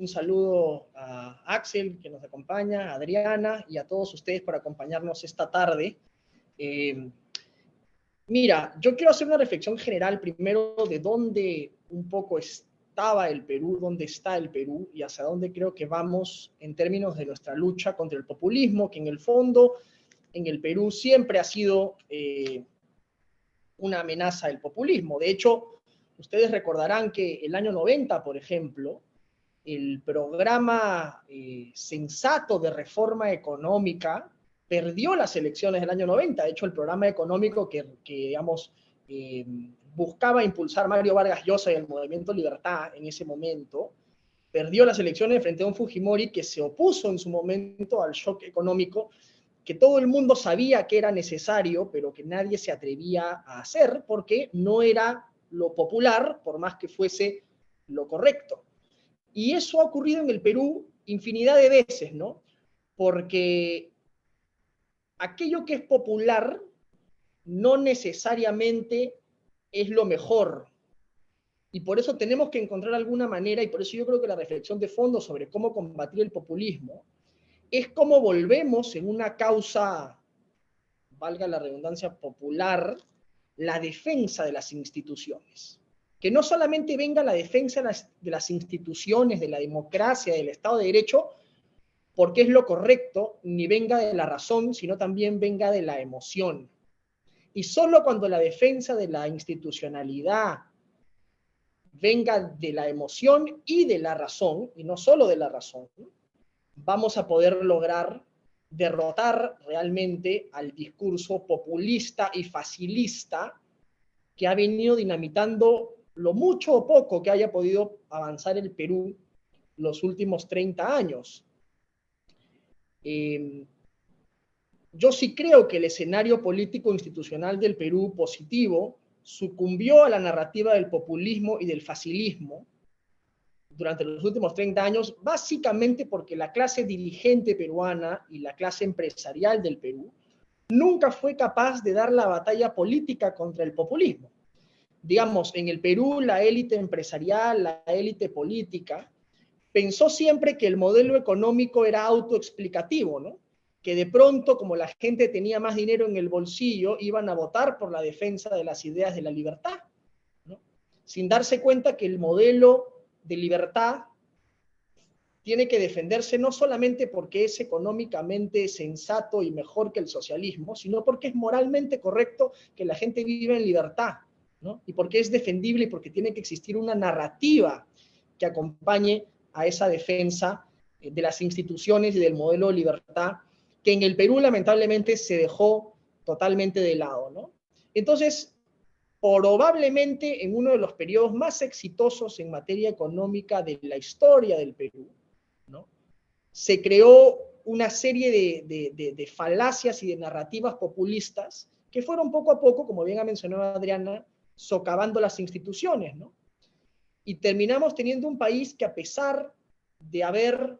un saludo a Axel, que nos acompaña, a Adriana, y a todos ustedes por acompañarnos esta tarde. Mira, yo quiero hacer una reflexión general primero de dónde un poco estaba el Perú, dónde está el Perú y hacia dónde creo que vamos en términos de nuestra lucha contra el populismo, que en el fondo en el Perú siempre ha sido una amenaza el populismo. De hecho, ustedes recordarán que el año 90, por ejemplo, el programa sensato de reforma económica perdió las elecciones del año 90. De hecho, el programa económico que digamos, buscaba impulsar Mario Vargas Llosa y el Movimiento Libertad en ese momento, perdió las elecciones frente a un Fujimori que se opuso en su momento al shock económico, que todo el mundo sabía que era necesario, pero que nadie se atrevía a hacer porque no era lo popular, por más que fuese lo correcto. Y eso ha ocurrido en el Perú infinidad de veces, ¿no? Porque aquello que es popular no necesariamente es lo mejor. Y por eso tenemos que encontrar alguna manera, y por eso yo creo que la reflexión de fondo sobre cómo combatir el populismo es cómo volvemos en una causa, valga la redundancia, popular, la defensa de las instituciones. Que no solamente venga la defensa de las instituciones, de la democracia, del Estado de Derecho, porque es lo correcto, ni venga de la razón, sino también venga de la emoción. Y solo cuando la defensa de la institucionalidad venga de la emoción y de la razón, y no solo de la razón, vamos a poder lograr derrotar realmente al discurso populista y facilista que ha venido dinamitando lo mucho o poco que haya podido avanzar el Perú los últimos 30 años. Yo sí creo que el escenario político institucional del Perú positivo sucumbió a la narrativa del populismo y del facilismo durante los últimos 30 años, básicamente porque la clase dirigente peruana y la clase empresarial del Perú nunca fue capaz de dar la batalla política contra el populismo. Digamos, en el Perú la élite empresarial, la élite política, pensó siempre que el modelo económico era autoexplicativo, ¿no? Que de pronto, como la gente tenía más dinero en el bolsillo, iban a votar por la defensa de las ideas de la libertad, ¿no? Sin darse cuenta que el modelo de libertad tiene que defenderse no solamente porque es económicamente sensato y mejor que el socialismo, sino porque es moralmente correcto que la gente viva en libertad, ¿no? Y porque es defendible y porque tiene que existir una narrativa que acompañe a esa defensa de las instituciones y del modelo de libertad que en el Perú lamentablemente se dejó totalmente de lado, ¿no? Entonces, probablemente en uno de los periodos más exitosos en materia económica de la historia del Perú, ¿no? Se creó una serie de falacias y de narrativas populistas que fueron poco a poco, como bien ha mencionado Adriana, socavando las instituciones, ¿no? Y terminamos teniendo un país que, a pesar de haber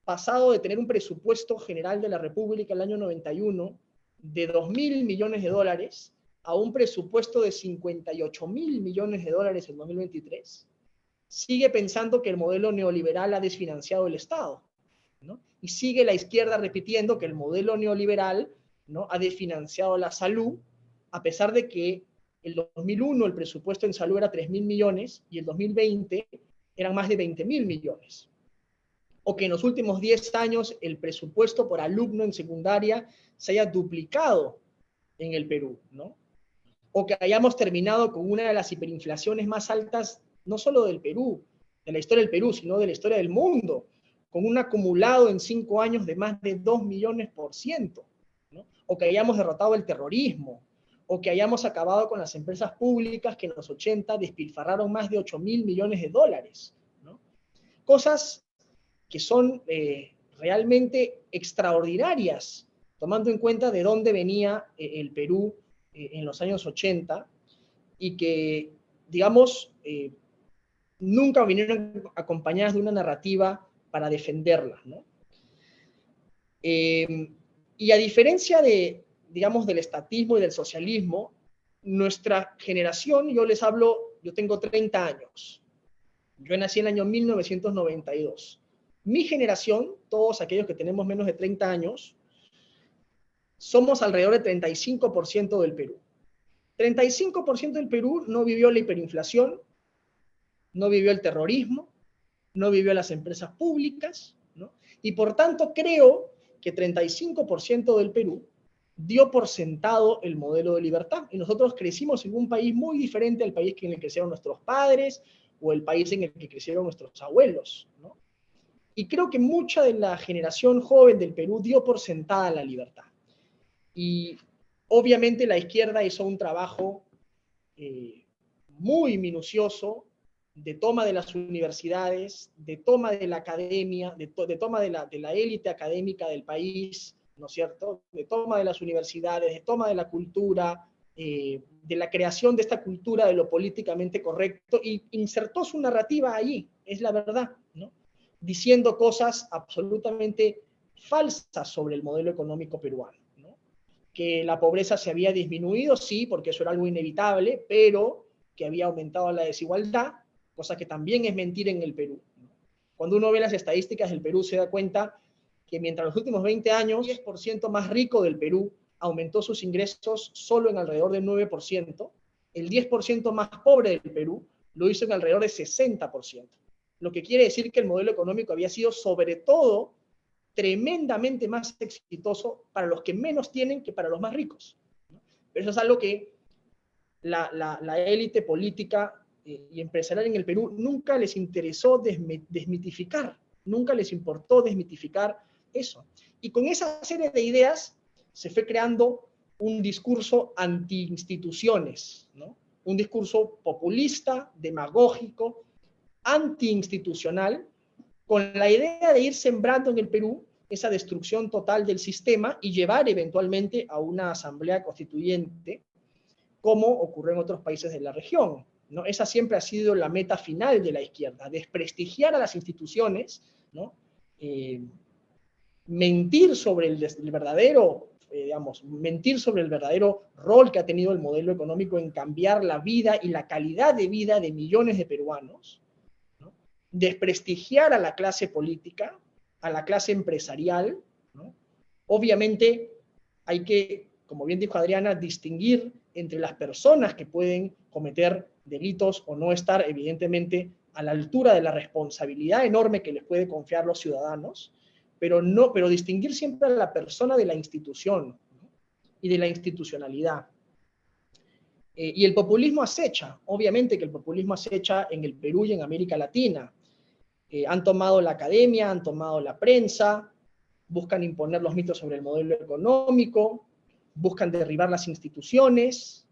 pasado de tener un presupuesto general de la República el año 91 de 2.000 millones de dólares a un presupuesto de 58.000 millones de dólares en 2023, sigue pensando que el modelo neoliberal ha desfinanciado el Estado, ¿no? Y sigue la izquierda repitiendo que el modelo neoliberal, ¿no?, ha desfinanciado la salud, a pesar de que el 2001 el presupuesto en salud era 3.000 millones y el 2020 eran más de 20.000 millones. O que en los últimos 10 años el presupuesto por alumno en secundaria se haya duplicado en el Perú, ¿no? O que hayamos terminado con una de las hiperinflaciones más altas, no solo del Perú, de la historia del Perú, sino de la historia del mundo, con un acumulado en 5 años de más de 2 millones%, ¿no? O que hayamos derrotado el terrorismo, o que hayamos acabado con las empresas públicas que en los 80 despilfarraron más de 8.000 millones de dólares, ¿no? Cosas que son realmente extraordinarias, tomando en cuenta de dónde venía el Perú en los años 80 y que, digamos, nunca vinieron acompañadas de una narrativa para defenderlas, ¿no? Y a diferencia de, digamos, del estatismo y del socialismo, nuestra generación, yo les hablo, yo tengo 30 años, Yo nací en el año 1992. Mi generación, todos aquellos que tenemos menos de 30 años, somos alrededor del 35% del Perú. 35% del Perú no vivió la hiperinflación, no vivió el terrorismo, no vivió las empresas públicas, ¿no? Y por tanto creo que 35% del Perú dio por sentado el modelo de libertad. Y nosotros crecimos en un país muy diferente al país en el que crecieron nuestros padres o el país en el que crecieron nuestros abuelos, ¿no? Y creo que mucha de la generación joven del Perú dio por sentada la libertad. Y obviamente la izquierda hizo un trabajo muy minucioso de toma de las universidades, de toma de la academia, de toma de la élite académica del país, ¿no es cierto? De toma de las universidades, de toma de la cultura, de la creación de esta cultura de lo políticamente correcto, y insertó su narrativa allí, es la verdad, ¿no? Diciendo cosas absolutamente falsas sobre el modelo económico peruano, ¿no? Que la pobreza se había disminuido, sí, porque eso era algo inevitable, pero que había aumentado la desigualdad, cosa que también es mentira en el Perú. Cuando uno ve las estadísticas del Perú se da cuenta que mientras en los últimos 20 años, el 10% más rico del Perú aumentó sus ingresos solo en alrededor del 9%, el 10% más pobre del Perú lo hizo en alrededor del 60%. Lo que quiere decir que el modelo económico había sido sobre todo tremendamente más exitoso para los que menos tienen que para los más ricos. Pero eso es algo que la élite política y empresarial en el Perú nunca les interesó desmitificar, nunca les importó desmitificar eso. Y con esa serie de ideas se fue creando un discurso anti-instituciones, ¿no? Un discurso populista, demagógico, anti-institucional, con la idea de ir sembrando en el Perú esa destrucción total del sistema y llevar eventualmente a una asamblea constituyente, como ocurrió en otros países de la región, ¿no? Esa siempre ha sido la meta final de la izquierda, desprestigiar a las instituciones, ¿no? Mentir sobre el verdadero, mentir sobre el verdadero rol que ha tenido el modelo económico en cambiar la vida y la calidad de vida de millones de peruanos, ¿no? Desprestigiar a la clase política, a la clase empresarial, ¿no? Obviamente hay que, como bien dijo Adriana, distinguir entre las personas que pueden cometer delitos o no estar evidentemente a la altura de la responsabilidad enorme que les puede confiar los ciudadanos, pero distinguir siempre a la persona de la institución, ¿no? Y de la institucionalidad. Y el populismo acecha, obviamente que el populismo acecha en el Perú y en América Latina. Han tomado la academia, han tomado la prensa, buscan imponer los mitos sobre el modelo económico, buscan derribar las instituciones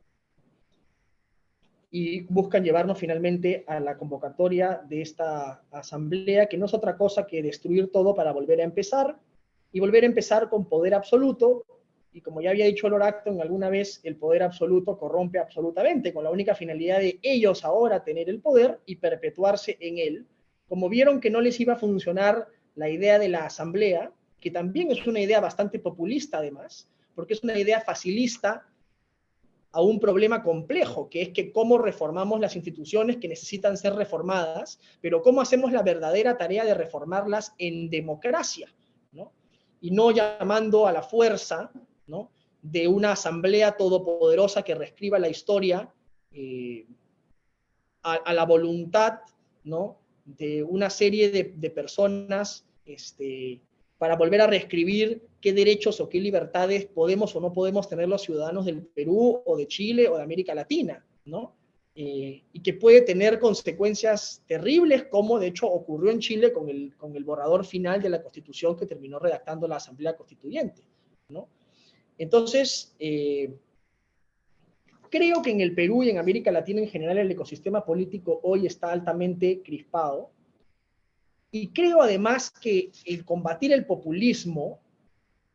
y buscan llevarnos finalmente a la convocatoria de esta asamblea, que no es otra cosa que destruir todo para volver a empezar, y volver a empezar con poder absoluto. Y como ya había dicho Lord Acton alguna vez, el poder absoluto corrompe absolutamente, con la única finalidad de ellos ahora tener el poder y perpetuarse en él. Como vieron que no les iba a funcionar la idea de la asamblea, que también es una idea bastante populista además, porque es una idea facilista a un problema complejo, que es que cómo reformamos las instituciones que necesitan ser reformadas, pero cómo hacemos la verdadera tarea de reformarlas en democracia, ¿no? Y no llamando a la fuerza, ¿no?, de una asamblea todopoderosa que reescriba la historia a la voluntad, ¿no?, de una serie de personas para volver a reescribir qué derechos o qué libertades podemos o no podemos tener los ciudadanos del Perú o de Chile o de América Latina, ¿no? Y que puede tener consecuencias terribles, como de hecho ocurrió en Chile con el borrador final de la Constitución que terminó redactando la Asamblea Constituyente, ¿no? Entonces, creo que en el Perú y en América Latina en general el ecosistema político hoy está altamente crispado. Y creo además que el combatir el populismo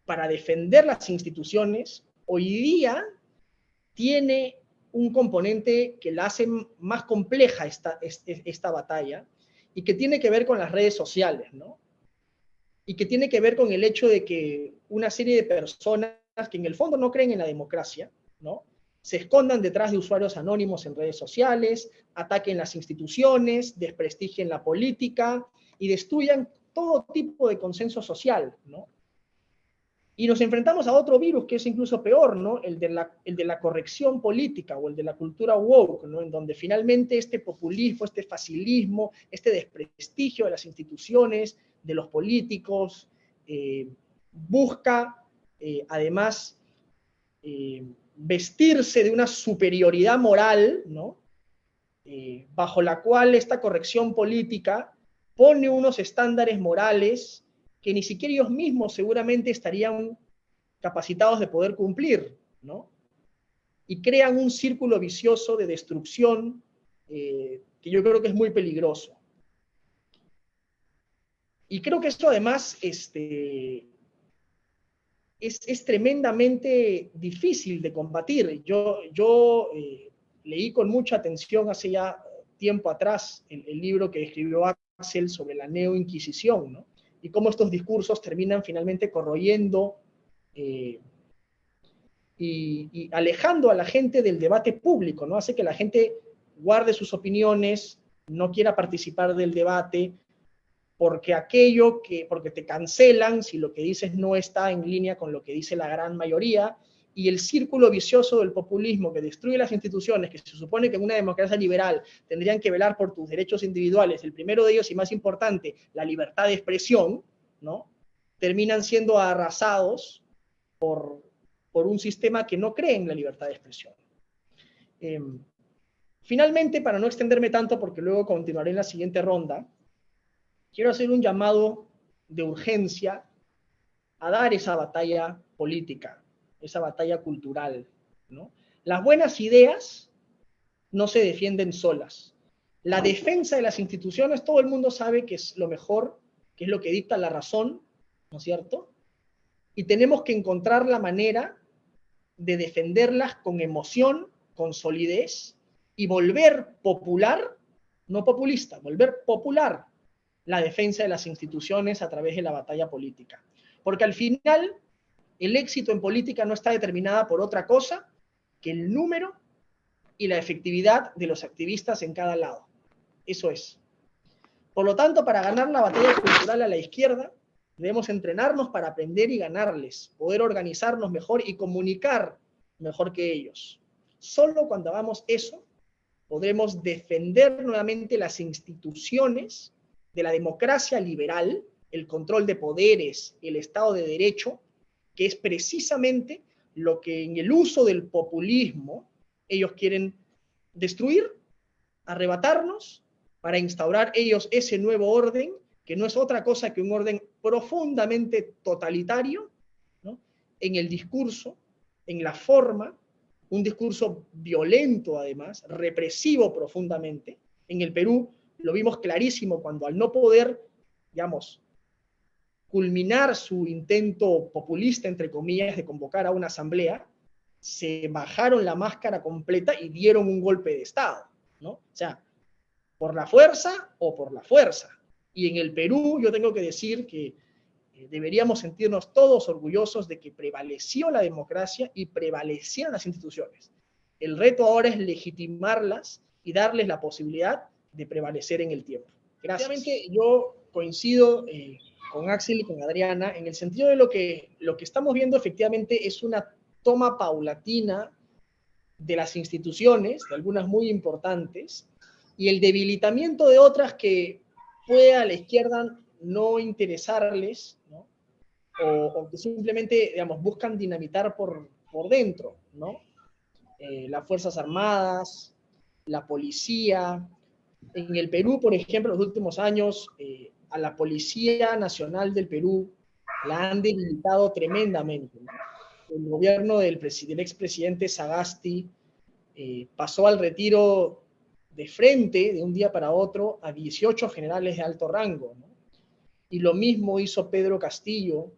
para defender las instituciones hoy día tiene un componente que la hace más compleja esta batalla, y que tiene que ver con las redes sociales, ¿no? Y que tiene que ver con el hecho de que una serie de personas que en el fondo no creen en la democracia, ¿no?, se escondan detrás de usuarios anónimos en redes sociales, ataquen las instituciones, desprestigien la política y destruyan todo tipo de consenso social, ¿no? Y nos enfrentamos a otro virus que es incluso peor, ¿no? El de la corrección política o el de la cultura woke, ¿no? En donde finalmente este populismo, este facilismo, este desprestigio de las instituciones, de los políticos, busca además vestirse de una superioridad moral, ¿no? Bajo la cual esta corrección política pone unos estándares morales que ni siquiera ellos mismos seguramente estarían capacitados de poder cumplir, ¿no? Y crean un círculo vicioso de destrucción que yo creo que es muy peligroso. Y creo que esto además es tremendamente difícil de combatir. Yo leí con mucha atención hace ya tiempo atrás el libro que escribió Axel sobre la neoinquisición, ¿no? Y cómo estos discursos terminan finalmente corroyendo y alejando a la gente del debate público, ¿no? Hace que la gente guarde sus opiniones, no quiera participar del debate, porque porque te cancelan si lo que dices no está en línea con lo que dice la gran mayoría, y el círculo vicioso del populismo que destruye las instituciones, que se supone que en una democracia liberal tendrían que velar por tus derechos individuales, el primero de ellos y más importante, la libertad de expresión, ¿no? Terminan siendo arrasados por un sistema que no cree en la libertad de expresión. Finalmente, para no extenderme tanto, porque luego continuaré en la siguiente ronda, quiero hacer un llamado de urgencia a dar esa batalla política, esa batalla cultural, ¿no? Las buenas ideas no se defienden solas. La defensa de las instituciones, todo el mundo sabe que es lo mejor, que es lo que dicta la razón, ¿no es cierto? Y tenemos que encontrar la manera de defenderlas con emoción, con solidez, y volver popular, no populista, volver popular la defensa de las instituciones a través de la batalla política. Porque al final, el éxito en política no está determinada por otra cosa que el número y la efectividad de los activistas en cada lado. Eso es. Por lo tanto, para ganar la batalla cultural a la izquierda, debemos entrenarnos para aprender y ganarles, poder organizarnos mejor y comunicar mejor que ellos. Solo cuando hagamos eso, podremos defender nuevamente las instituciones de la democracia liberal, el control de poderes, el Estado de Derecho, que es precisamente lo que en el uso del populismo ellos quieren destruir, arrebatarnos, para instaurar ellos ese nuevo orden, que no es otra cosa que un orden profundamente totalitario, ¿no? En el discurso, en la forma, un discurso violento además, represivo profundamente. En el Perú lo vimos clarísimo cuando al no poder, digamos, culminar su intento populista, entre comillas, de convocar a una asamblea, se bajaron la máscara completa y dieron un golpe de Estado, ¿no? O sea, por la fuerza o por la fuerza. Y en el Perú yo tengo que decir que deberíamos sentirnos todos orgullosos de que prevaleció la democracia y prevalecieron las instituciones. El reto ahora es legitimarlas y darles la posibilidad de prevalecer en el tiempo. Gracias. Realmente yo coincido con Axel y con Adriana en el sentido de lo que estamos viendo efectivamente es una toma paulatina de las instituciones, de algunas muy importantes, y el debilitamiento de otras que puede a la izquierda no interesarles, ¿no? O que simplemente, digamos, buscan dinamitar por dentro, ¿no? Las Fuerzas Armadas, la policía. En el Perú, por ejemplo, en los últimos años, a la Policía Nacional del Perú la han debilitado tremendamente, ¿no? El gobierno del expresidente Sagasti pasó al retiro de frente, de un día para otro, a 18 generales de alto rango, ¿no? Y lo mismo hizo Pedro Castillo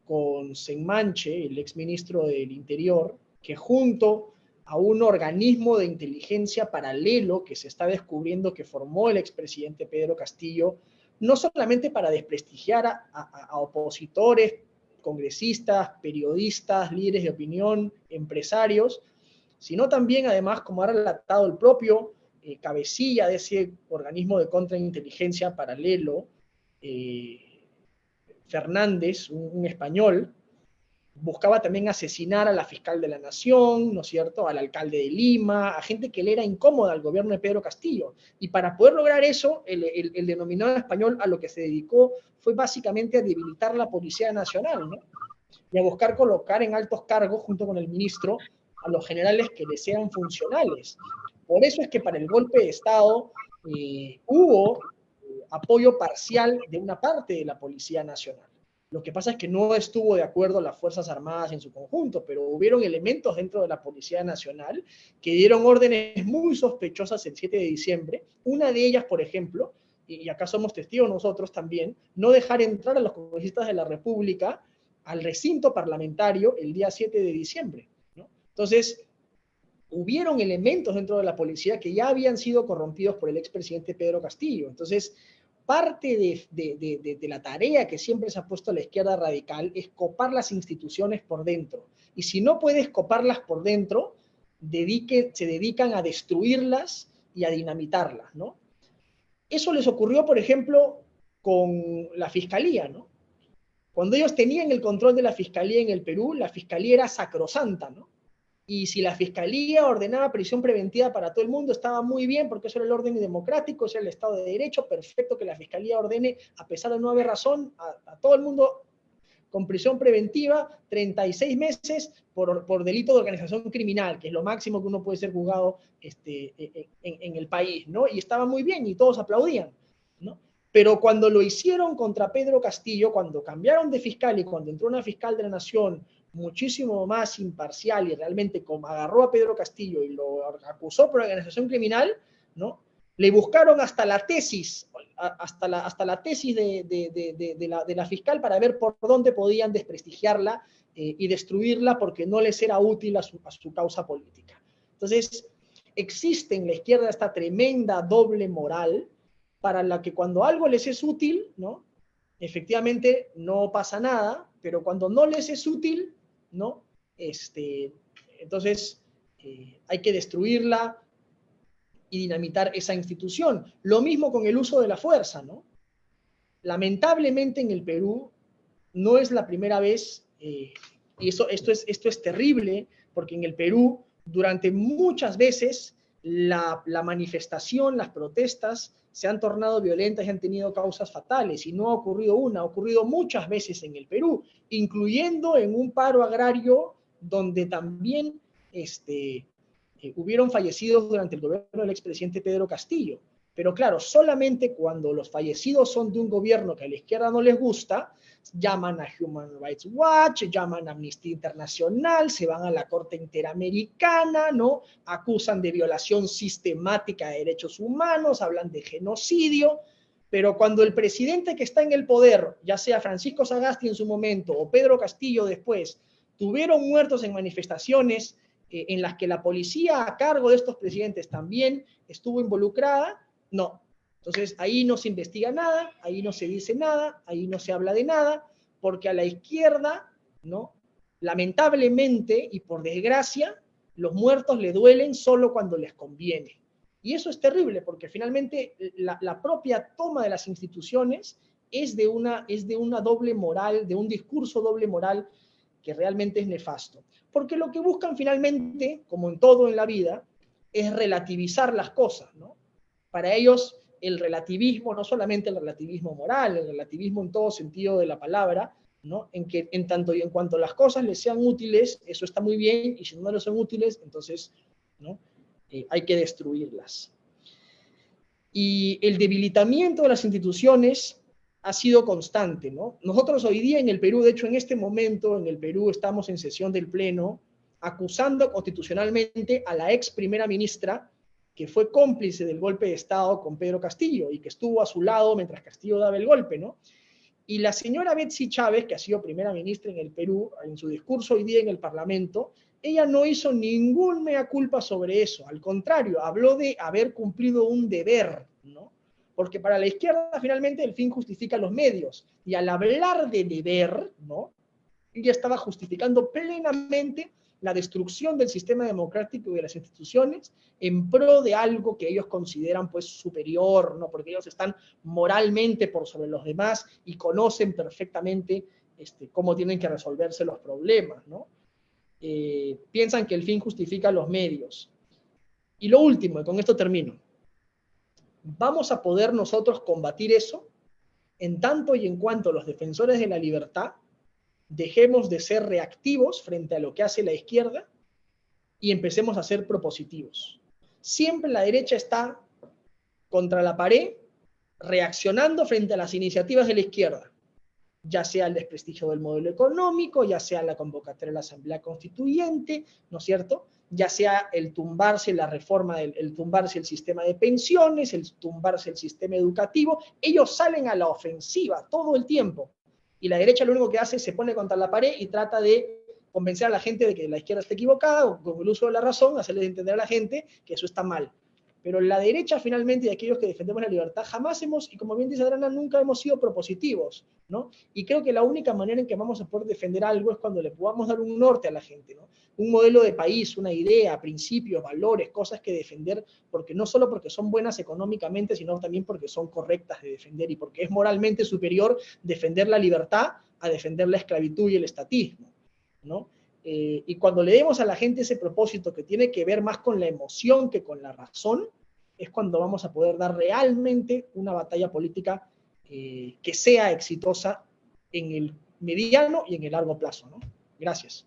con Senmanche, el exministro del Interior, que junto a un organismo de inteligencia paralelo que se está descubriendo que formó el expresidente Pedro Castillo, no solamente para desprestigiar a opositores, congresistas, periodistas, líderes de opinión, empresarios, sino también, además, como ha relatado el propio cabecilla de ese organismo de contrainteligencia paralelo, Fernández, un español, buscaba también asesinar a la fiscal de la Nación, ¿no es cierto?, al alcalde de Lima, a gente que le era incómoda al gobierno de Pedro Castillo. Y para poder lograr eso, el denominado español a lo que se dedicó fue básicamente a debilitar la Policía Nacional, ¿no?, y a buscar colocar en altos cargos, junto con el ministro, a los generales que les sean funcionales. Por eso es que para el golpe de Estado hubo apoyo parcial de una parte de la Policía Nacional. Lo que pasa es que no estuvo de acuerdo las Fuerzas Armadas en su conjunto, pero hubieron elementos dentro de la Policía Nacional que dieron órdenes muy sospechosas el 7 de diciembre. Una de ellas, por ejemplo, y acá somos testigos nosotros también, no dejar entrar a los congresistas de la República al recinto parlamentario el día 7 de diciembre, ¿no? Entonces, hubieron elementos dentro de la policía que ya habían sido corrompidos por el expresidente Pedro Castillo. Entonces, parte de la tarea que siempre se ha puesto a la izquierda radical es copar las instituciones por dentro. Y si no puedes coparlas por dentro, se dedican a destruirlas y a dinamitarlas, ¿no? Eso les ocurrió, por ejemplo, con la fiscalía, ¿no? Cuando ellos tenían el control de la fiscalía en el Perú, la fiscalía era sacrosanta, ¿no? Y si la fiscalía ordenaba prisión preventiva para todo el mundo, estaba muy bien, porque eso era el orden democrático, eso era el Estado de Derecho, perfecto que la fiscalía ordene, a pesar de no haber razón, a todo el mundo con prisión preventiva, 36 meses por delito de organización criminal, que es lo máximo que uno puede ser juzgado en el país, ¿no? Y estaba muy bien y todos aplaudían, ¿no? Pero cuando lo hicieron contra Pedro Castillo, cuando cambiaron de fiscal y cuando entró una fiscal de la Nación muchísimo más imparcial y realmente como agarró a Pedro Castillo y lo acusó por organización criminal, ¿no?, le buscaron hasta la tesis, hasta la tesis de la fiscal para ver por dónde podían desprestigiarla y destruirla porque no les era útil a su causa política. Entonces, existe en la izquierda esta tremenda doble moral para la que cuando algo les es útil, ¿no?, efectivamente no pasa nada, pero cuando no les es útil, ¿no?, entonces hay que destruirla y dinamitar esa institución. Lo mismo con el uso de la fuerza, ¿no? Lamentablemente en el Perú no es la primera vez, y esto es terrible, porque en el Perú durante muchas veces la manifestación, las protestas se han tornado violentas y han tenido causas fatales, y no ha ocurrido una, ha ocurrido muchas veces en el Perú, incluyendo en un paro agrario donde también hubieron fallecidos durante el gobierno del expresidente Pedro Castillo. Pero claro, solamente cuando los fallecidos son de un gobierno que a la izquierda no les gusta, llaman a Human Rights Watch, llaman a Amnistía Internacional, se van a la Corte Interamericana, ¿no?, acusan de violación sistemática de derechos humanos, hablan de genocidio, pero cuando el presidente que está en el poder, ya sea Francisco Sagasti en su momento o Pedro Castillo después, tuvieron muertos en manifestaciones en las que la policía a cargo de estos presidentes también estuvo involucrada, no. Entonces ahí no se investiga nada, ahí no se dice nada, ahí no se habla de nada, porque a la izquierda, ¿no?, lamentablemente y por desgracia, los muertos le duelen solo cuando les conviene. Y eso es terrible, porque finalmente la propia toma de las instituciones es de una doble moral, de un discurso doble moral que realmente es nefasto. Porque lo que buscan finalmente, como en todo en la vida, es relativizar las cosas, ¿no? Para ellos, el relativismo, no solamente el relativismo moral, el relativismo en todo sentido de la palabra, ¿no?, en que en tanto y en cuanto las cosas les sean útiles, eso está muy bien, y si no les son útiles, entonces, ¿no?, hay que destruirlas. Y el debilitamiento de las instituciones ha sido constante, ¿no? Nosotros hoy día en el Perú, de hecho en este momento en el Perú estamos en sesión del Pleno acusando constitucionalmente a la ex primera ministra que fue cómplice del golpe de Estado con Pedro Castillo y que estuvo a su lado mientras Castillo daba el golpe, ¿no? Y la señora Betsy Chávez, que ha sido primera ministra en el Perú, en su discurso hoy día en el Parlamento, ella no hizo ningún mea culpa sobre eso, al contrario, habló de haber cumplido un deber, ¿no? Porque para la izquierda finalmente el fin justifica los medios, y al hablar de deber, ¿no?, ella estaba justificando plenamente la destrucción del sistema democrático y de las instituciones en pro de algo que ellos consideran pues superior, ¿no? Porque ellos están moralmente por sobre los demás y conocen perfectamente cómo tienen que resolverse los problemas, ¿no? Piensan que el fin justifica los medios. Y lo último, y con esto termino, vamos a poder nosotros combatir eso en tanto y en cuanto los defensores de la libertad dejemos de ser reactivos frente a lo que hace la izquierda y empecemos a ser propositivos. Siempre la derecha está contra la pared, reaccionando frente a las iniciativas de la izquierda, ya sea el desprestigio del modelo económico, ya sea la convocatoria de la Asamblea Constituyente, ¿no es cierto?, ya sea el tumbarse la reforma, el tumbarse el sistema de pensiones, el tumbarse el sistema educativo. Ellos salen a la ofensiva todo el tiempo. Y la derecha lo único que hace es se pone contra la pared y trata de convencer a la gente de que la izquierda está equivocada, o con el uso de la razón, hacerles entender a la gente que eso está mal. Pero la derecha finalmente, y aquellos que defendemos la libertad, jamás hemos, y como bien dice Adriana, nunca hemos sido propositivos, ¿no? Y creo que la única manera en que vamos a poder defender algo es cuando le podamos dar un norte a la gente, ¿no? Un modelo de país, una idea, principios, valores, cosas que defender, porque no solo porque son buenas económicamente, sino también porque son correctas de defender y porque es moralmente superior defender la libertad a defender la esclavitud y el estatismo, ¿no? Y cuando le demos a la gente ese propósito que tiene que ver más con la emoción que con la razón, es cuando vamos a poder dar realmente una batalla política que sea exitosa en el mediano y en el largo plazo, ¿no? Gracias.